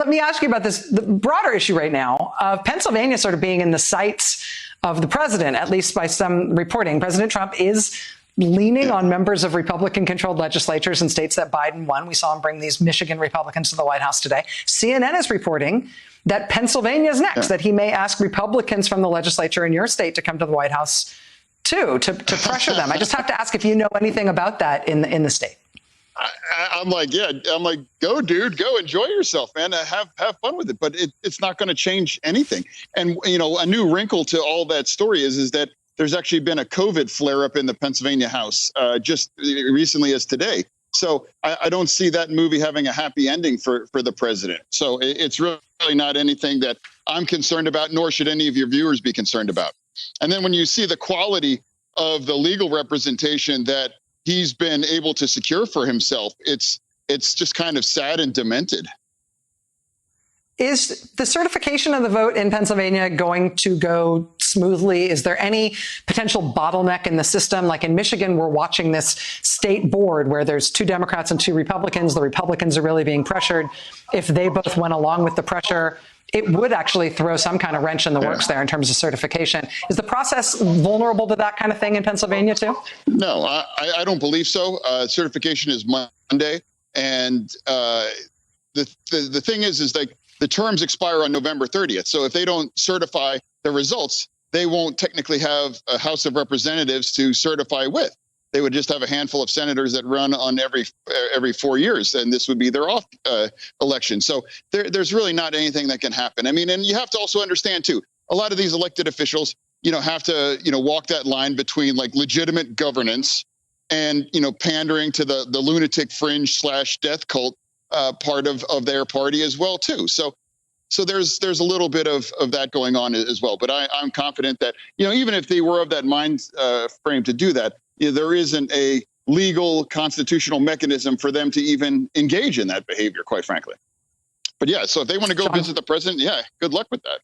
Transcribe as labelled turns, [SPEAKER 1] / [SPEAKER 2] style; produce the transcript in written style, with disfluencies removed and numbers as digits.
[SPEAKER 1] let me ask you about the broader issue right now of Pennsylvania sort of being in the sights of the president, at least by some reporting. President Trump is leaning on members of Republican-controlled legislatures in states that Biden won. We saw him bring these Michigan Republicans to the White House today. CNN is reporting that Pennsylvania is next, that he may ask Republicans from the legislature in your state to come to the White House, too, to pressure them. I just have to ask if you know anything about that in the state.
[SPEAKER 2] I'm like, go, dude, go enjoy yourself, man. Have fun with it. But it's not going to change anything. And, you know, a new wrinkle to all that story is that there's actually been a COVID flare up in the Pennsylvania House just recently as today. So I don't see that movie having a happy ending for the president. So it's really not anything that I'm concerned about, nor should any of your viewers be concerned about. And then when you see the quality of the legal representation that he's been able to secure for himself, it's just kind of sad and demented.
[SPEAKER 1] Is the certification of the vote in Pennsylvania going to go smoothly? Is there any potential bottleneck in the system? Like in Michigan, we're watching this state board where there's 2 Democrats and 2 Republicans. The Republicans are really being pressured. If they both went along with the pressure, it would actually throw some kind of wrench in the works there in terms of certification. Is the process vulnerable to that kind of thing in Pennsylvania, too?
[SPEAKER 2] No, I don't believe so. Certification is Monday. And the thing is like, the terms expire on November 30th. So if they don't certify the results, they won't technically have a House of Representatives to certify with. They would just have a handful of senators that run on every 4 years, and this would be their off election. So there's really not anything that can happen. I mean, and you have to also understand, too, a lot of these elected officials, you know, have to, you know, walk that line between like legitimate governance and, you know, pandering to the lunatic fringe / death cult part of their party as well, too. So there's a little bit of that going on as well. But I'm confident that, you know, even if they were of that mind frame to do that, you know, there isn't a legal constitutional mechanism for them to even engage in that behavior, quite frankly. But yeah, so if they want to go visit the president, yeah, good luck with that.